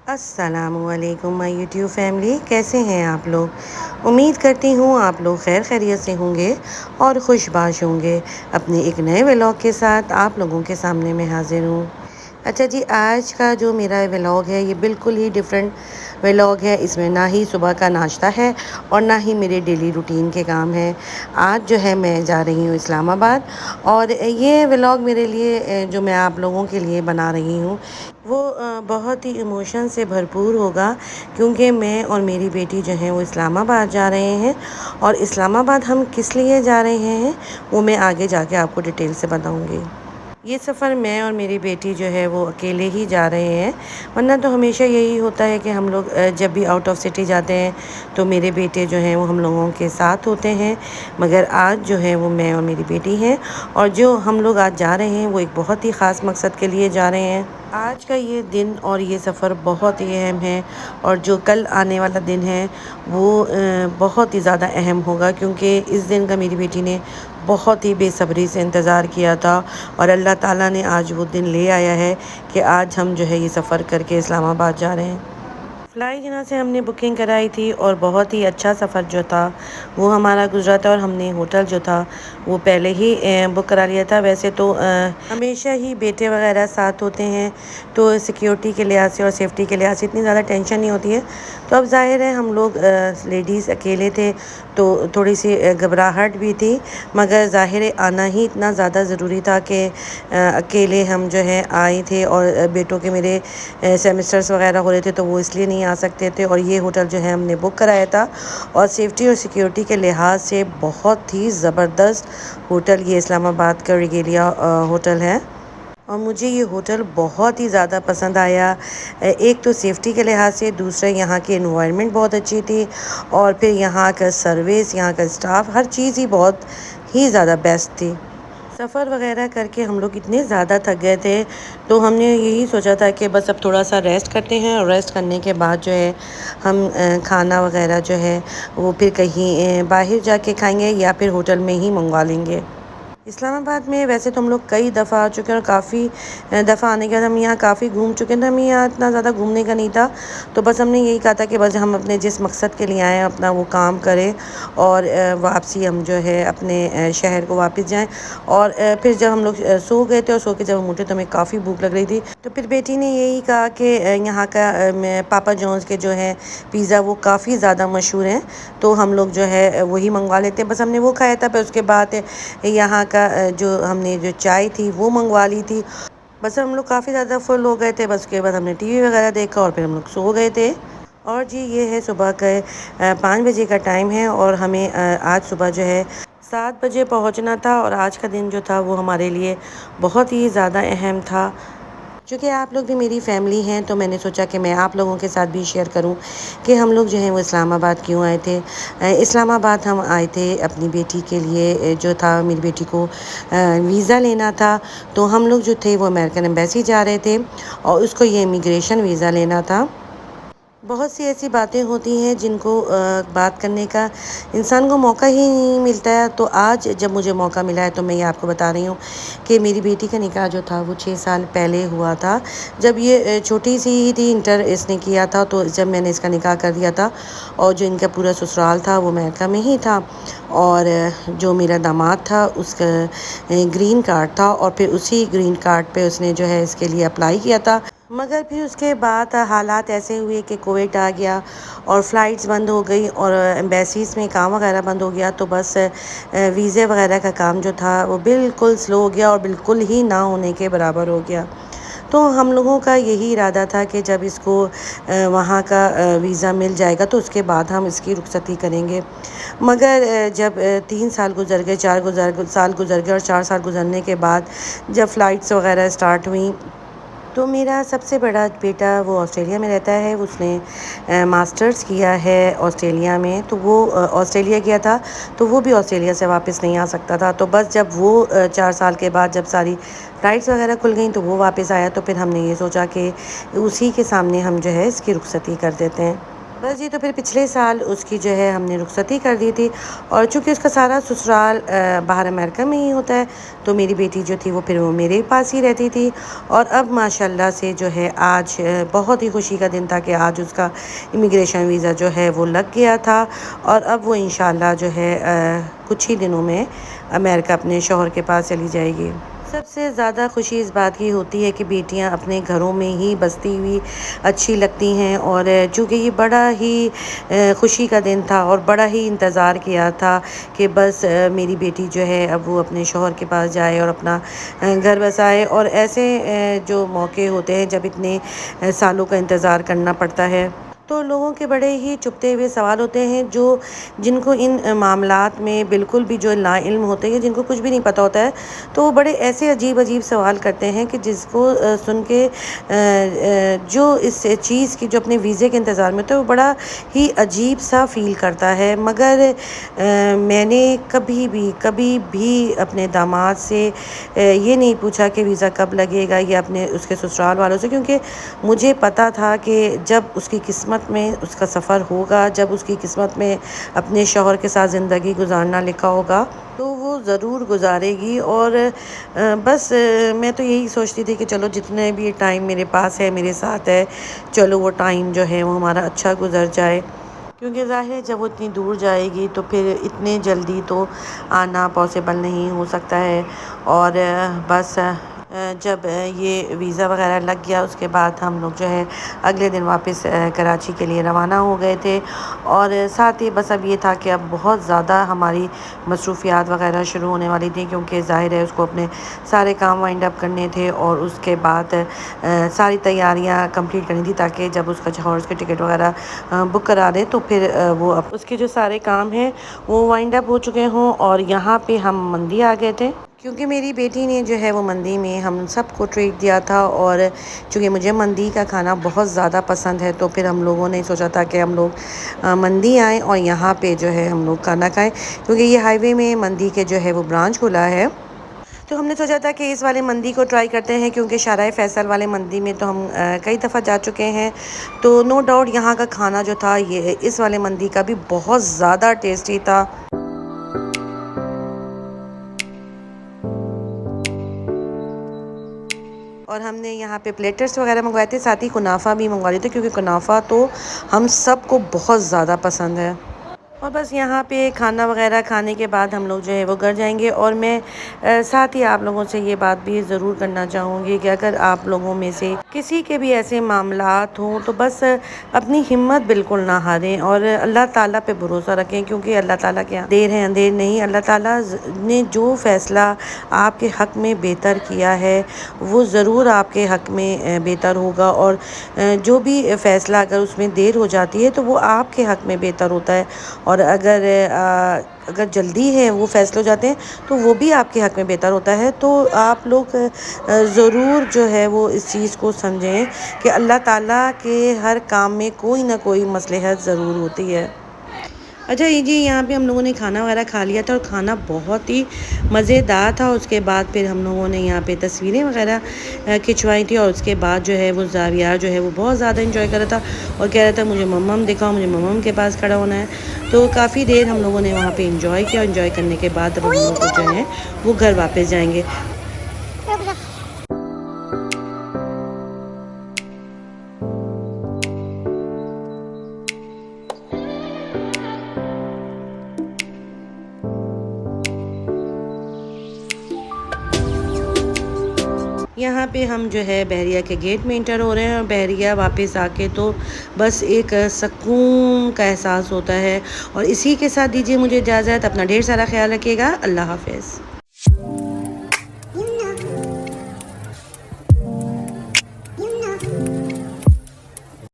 السلام علیکم مائی YouTube family, کیسے ہیں آپ لوگ؟ امید کرتی ہوں آپ لوگ خیر خیریت سے ہوں گے اور خوش باش ہوں گے۔ اپنے ایک نئے ولاگ کے ساتھ آپ لوگوں کے سامنے میں حاضر ہوں۔ اچھا جی، آج کا جو میرا ولاگ ہے یہ بالکل ہی ڈیفرنٹ ولاگ ہے۔ اس میں نہ ہی صبح کا ناشتہ ہے اور نہ ہی میرے ڈیلی روٹین کے کام ہیں۔ آج جو ہے میں جا رہی ہوں اسلام آباد، اور یہ ولاگ میرے لیے جو میں آپ لوگوں کے لیے بنا رہی ہوں وہ بہت ہی ایموشن سے بھرپور ہوگا، کیونکہ میں اور میری بیٹی جو ہیں وہ اسلام آباد جا رہے ہیں۔ اور اسلام آباد ہم کس لیے جا رہے ہیں وہ میں آگے جا کے آپ کو ڈیٹیل سے بتاؤں گی۔ یہ سفر میں اور میری بیٹی جو ہے وہ اکیلے ہی جا رہے ہیں، ورنہ تو ہمیشہ یہی ہوتا ہے کہ ہم لوگ جب بھی آؤٹ آف سٹی جاتے ہیں تو میرے بیٹے جو ہیں وہ ہم لوگوں کے ساتھ ہوتے ہیں، مگر آج جو ہے وہ میں اور میری بیٹی ہیں، اور جو ہم لوگ آج جا رہے ہیں وہ ایک بہت ہی خاص مقصد کے لیے جا رہے ہیں۔ آج کا یہ دن اور یہ سفر بہت ہی اہم ہے، اور جو کل آنے والا دن ہے وہ بہت ہی زیادہ اہم ہوگا، کیونکہ اس دن کا میری بیٹی نے بہت ہی بے صبری سے انتظار کیا تھا، اور اللہ تعالیٰ نے آج وہ دن لے آیا ہے کہ آج ہم جو ہے یہ سفر کر کے اسلام آباد جا رہے ہیں۔ فلائٹ یہاں سے ہم نے بکنگ کرائی تھی، اور بہت ہی اچھا سفر جو تھا وہ ہمارا گزرا تھا، اور ہم نے ہوٹل جو تھا وہ پہلے ہی بک کرا لیا تھا۔ ویسے تو ہمیشہ ہی بیٹے وغیرہ ساتھ ہوتے ہیں تو سیکیورٹی کے لحاظ سے اور سیفٹی کے لحاظ سے اتنی زیادہ ٹینشن نہیں ہوتی ہے، تو اب ظاہر ہے ہم لوگ لیڈیز اکیلے تھے تو تھوڑی سی گھبراہٹ بھی تھی، مگر ظاہر ہے آنا ہی اتنا زیادہ ضروری تھا کہ اکیلے ہم جو ہے آئے تھے، اور بیٹوں کے میرے سیمسٹرز وغیرہ ہو رہے تھے تو وہ اس لیے نہیں آ سکتے تھے، اور یہ ہوٹل جو ہے ہم نے بک کرایا تھا، اور سیفٹی اور سیکیورٹی کے لحاظ سے بہت ہی زبردست ہوٹل یہ اسلام آباد کا ریگیلیا ہوٹل ہے، اور مجھے یہ ہوٹل بہت ہی زیادہ پسند آیا۔ ایک تو سیفٹی کے لحاظ سے، دوسرا یہاں کی انوائرمنٹ بہت اچھی تھی، اور پھر یہاں کا سروس، یہاں کا اسٹاف، ہر چیز ہی بہت ہی زیادہ بیسٹ تھی۔ سفر وغیرہ کر کے ہم لوگ اتنے زیادہ تھک گئے تھے تو ہم نے یہی سوچا تھا کہ بس اب تھوڑا سا ریسٹ کرتے ہیں، اور ریسٹ کرنے کے بعد جو ہے ہم کھانا وغیرہ جو ہے وہ پھر کہیں باہر جا کے کھائیں گے، یا پھر ہوٹل میں ہی منگوا لیں گے۔ اسلام آباد میں ویسے تو ہم لوگ کئی دفعہ آ چکے ہیں، اور کافی دفعہ آنے کے بعد ہم یہاں کافی گھوم چکے تھے، ہمیں یہاں اتنا زیادہ گھومنے کا نہیں تھا، تو بس ہم نے یہی کہا تھا کہ بس ہم اپنے جس مقصد کے لیے آئے ہیں اپنا وہ کام کریں، اور واپسی ہم جو ہے اپنے شہر کو واپس جائیں۔ اور پھر جب ہم لوگ سو گئے تھے، اور سو کے جب ہم اٹھے تو ہمیں کافی بھوک لگ رہی تھی، تو پھر بیٹی نے یہی کہا کہ یہاں کا پاپا جونز کے جو ہے پیزا وہ کافی زیادہ مشہور ہیں، تو ہم لوگ جو ہے وہی منگوا لیتے ہیں۔ بس ہم نے وہ کھایا تھا، پھر اس کے بعد یہاں کا جو ہم نے جو چائے تھی وہ منگوا لی تھی۔ بس ہم لوگ کافی زیادہ فل ہو گئے تھے، بس اس کے بعد ہم نے ٹی وی وغیرہ دیکھا، اور پھر ہم لوگ سو گئے تھے۔ اور جی یہ ہے صبح کے 5 بجے کا ٹائم ہے، اور ہمیں آج صبح جو ہے 7 بجے پہنچنا تھا، اور آج کا دن جو تھا وہ ہمارے لیے بہت ہی زیادہ اہم تھا۔ چونکہ آپ لوگ بھی میری فیملی ہیں تو میں نے سوچا کہ میں آپ لوگوں کے ساتھ بھی شیئر کروں کہ ہم لوگ جو ہیں وہ اسلام آباد کیوں آئے تھے۔ اسلام آباد ہم آئے تھے اپنی بیٹی کے لیے، جو تھا میری بیٹی کو ویزا لینا تھا، تو ہم لوگ جو تھے وہ امریکن ایمبیسی جا رہے تھے، اور اس کو یہ امیگریشن ویزا لینا تھا۔ بہت سی ایسی باتیں ہوتی ہیں جن کو بات کرنے کا انسان کو موقع ہی نہیں ملتا ہے، تو آج جب مجھے موقع ملا ہے تو میں یہ آپ کو بتا رہی ہوں کہ میری بیٹی کا نکاح جو تھا وہ 6 سال پہلے ہوا تھا، جب یہ چھوٹی سی ہی تھی، انٹر اس نے کیا تھا، تو جب میں نے اس کا نکاح کر دیا تھا، اور جو ان کا پورا سسرال تھا وہ امریکہ میں ہی تھا، اور جو میرا داماد تھا اس کا گرین کارڈ تھا، اور پھر اسی گرین کارڈ پہ اس نے جو ہے اس کے لیے اپلائی کیا تھا، مگر پھر اس کے بعد حالات ایسے ہوئے کہ کووڈ آ گیا، اور فلائٹس بند ہو گئی، اور ایمبیسیز میں کام وغیرہ بند ہو گیا، تو بس ویزے وغیرہ کا کام جو تھا وہ بالکل سلو ہو گیا، اور بالکل ہی نہ ہونے کے برابر ہو گیا۔ تو ہم لوگوں کا یہی ارادہ تھا کہ جب اس کو وہاں کا ویزا مل جائے گا تو اس کے بعد ہم اس کی رخصتی کریں گے، مگر جب 3 سال گزر گئے، 4 سال گزر گئے، اور 4 سال گزرنے کے بعد جب فلائٹس وغیرہ اسٹارٹ ہوئیں، تو میرا سب سے بڑا بیٹا وہ آسٹریلیا میں رہتا ہے، اس نے ماسٹرز کیا ہے آسٹریلیا میں، تو وہ آسٹریلیا گیا تھا، تو وہ بھی آسٹریلیا سے واپس نہیں آ سکتا تھا، تو بس جب وہ 4 سال کے بعد جب ساری فلائٹس وغیرہ کھل گئیں تو وہ واپس آیا، تو پھر ہم نے یہ سوچا کہ اسی کے سامنے ہم جو ہے اس کی رخصتی کر دیتے ہیں۔ بس یہ تو پھر پچھلے سال اس کی جو ہے ہم نے رخصتی کر دی تھی، اور چونکہ اس کا سارا سسرال باہر امریکہ میں ہی ہوتا ہے، تو میری بیٹی جو تھی وہ پھر وہ میرے پاس ہی رہتی تھی۔ اور اب ماشاءاللہ سے جو ہے آج بہت ہی خوشی کا دن تھا کہ آج اس کا امیگریشن ویزا جو ہے وہ لگ گیا تھا، اور اب وہ انشاءاللہ جو ہے کچھ ہی دنوں میں امریکہ اپنے شوہر کے پاس چلی جائے گی۔ سب سے زیادہ خوشی اس بات کی ہوتی ہے کہ بیٹیاں اپنے گھروں میں ہی بستی ہوئی اچھی لگتی ہیں، اور چونکہ یہ بڑا ہی خوشی کا دن تھا اور بڑا ہی انتظار کیا تھا کہ بس میری بیٹی جو ہے اب وہ اپنے شوہر کے پاس جائے اور اپنا گھر بسائے۔ اور ایسے جو موقع ہوتے ہیں جب اتنے سالوں کا انتظار کرنا پڑتا ہے، تو لوگوں کے بڑے ہی چپتے ہوئے سوال ہوتے ہیں، جن کو ان معاملات میں بالکل بھی جو لا علم ہوتے ہیں، جن کو کچھ بھی نہیں پتہ ہوتا ہے، تو وہ بڑے ایسے عجیب عجیب سوال کرتے ہیں کہ جس کو سن کے جو اس چیز کی جو اپنے ویزے کے انتظار میں ہوتا ہے وہ بڑا ہی عجیب سا فیل کرتا ہے۔ مگر میں نے کبھی بھی اپنے داماد سے یہ نہیں پوچھا کہ ویزا کب لگے گا، یا اپنے اس کے سسرال والوں سے، کیونکہ مجھے پتہ تھا کہ جب اس کی قسمت میں اس کا سفر ہوگا، جب اس کی قسمت میں اپنے شوہر کے ساتھ زندگی گزارنا لکھا ہوگا، تو وہ ضرور گزارے گی۔ اور بس میں تو یہی سوچتی تھی کہ چلو جتنے بھی ٹائم میرے پاس ہے، میرے ساتھ ہے، چلو وہ ٹائم جو ہے وہ ہمارا اچھا گزر جائے، کیونکہ ظاہر ہے جب وہ اتنی دور جائے گی تو پھر اتنے جلدی تو آنا پاسبل نہیں ہو سکتا ہے۔ اور بس جب یہ ویزا وغیرہ لگ گیا، اس کے بعد ہم لوگ جو ہے اگلے دن واپس کراچی کے لیے روانہ ہو گئے تھے۔ اور ساتھ ہی بس اب یہ تھا کہ اب بہت زیادہ ہماری مصروفیات وغیرہ شروع ہونے والی تھیں، کیونکہ ظاہر ہے اس کو اپنے سارے کام وائنڈ اپ کرنے تھے، اور اس کے بعد ساری تیاریاں کمپلیٹ کرنی تھی، تاکہ جب اس کا جوہر اس کے ٹکٹ وغیرہ بک کرا دیں تو پھر وہ اس کے جو سارے کام ہیں وہ وائنڈ اپ ہو چکے ہوں۔ اور یہاں پہ ہم مندی آ گئے تھے، کیونکہ میری بیٹی نے جو ہے وہ مندی میں ہم سب کو ٹریٹ دیا تھا، اور چونکہ مجھے مندی کا کھانا بہت زیادہ پسند ہے، تو پھر ہم لوگوں نے سوچا تھا کہ ہم لوگ مندی آئیں اور یہاں پہ جو ہے ہم لوگ کھانا کھائیں، کیونکہ یہ ہائی وے میں مندی کے جو ہے وہ برانچ کھلا ہے۔ تو ہم نے سوچا تھا کہ اس والے مندی کو ٹرائی کرتے ہیں، کیونکہ شارع فیصل والے مندی میں تو ہم کئی دفعہ جا چکے ہیں، تو نو ڈاؤٹ یہاں کا کھانا جو تھا یہ اس والے مندی کا بھی بہت زیادہ ٹیسٹی تھا۔ اور ہم نے یہاں پہ پلیٹرز وغیرہ منگوائے تھے، ساتھ ہی کنافہ بھی منگوا لیے تھے، کیونکہ کنافہ تو ہم سب کو بہت زیادہ پسند ہے۔ اور بس یہاں پہ کھانا وغیرہ کھانے کے بعد ہم لوگ جو ہے وہ گھر جائیں گے۔ اور میں ساتھ ہی آپ لوگوں سے یہ بات بھی ضرور کرنا چاہوں گی کہ اگر آپ لوگوں میں سے کسی کے بھی ایسے معاملات ہوں تو بس اپنی ہمت بالکل نہ ہاریں، اور اللہ تعالیٰ پہ بھروسہ رکھیں، کیونکہ اللہ تعالیٰ کے یہاں دیر ہے اندھیر نہیں۔ اللہ تعالیٰ نے جو فیصلہ آپ کے حق میں بہتر کیا ہے وہ ضرور آپ کے حق میں بہتر ہوگا، اور جو بھی فیصلہ اگر اس میں دیر ہو جاتی ہے تو وہ آپ کے حق میں بہتر ہوتا ہے، اور اگر جلدی ہے وہ فیصلے ہو جاتے ہیں تو وہ بھی آپ کے حق میں بہتر ہوتا ہے۔ تو آپ لوگ ضرور جو ہے وہ اس چیز کو سمجھیں کہ اللہ تعالیٰ کے ہر کام میں کوئی نہ کوئی مصلحت ضرور ہوتی ہے۔ اچھا جی، یہاں پہ ہم لوگوں نے کھانا وغیرہ کھا لیا تھا، اور کھانا بہت ہی مزیدار تھا۔ اس کے بعد پھر ہم لوگوں نے یہاں پہ تصویریں وغیرہ کھنچوائی تھی، اور اس کے بعد جو ہے وہ زاویہ جو ہے وہ بہت زیادہ انجوائے کر رہا تھا، اور کہہ رہا تھا مجھے ممم دکھاؤ، مجھے ممم کے پاس کھڑا ہونا ہے۔ تو کافی دیر ہم لوگوں نے وہاں پہ انجوائے کیا، اور انجوائے کرنے کے بعد اب ہم لوگ جو ہیں وہ گھر واپس جائیں گے۔ یہاں پہ ہم جو ہے بحریہ کے گیٹ میں انٹر ہو رہے ہیں، اور بحریہ واپس آ کے تو بس ایک سکون کا احساس ہوتا ہے۔ اور اسی کے ساتھ دیجیے مجھے اجازت، اپنا ڈھیر سارا خیال رکھیے گا، اللہ حافظ۔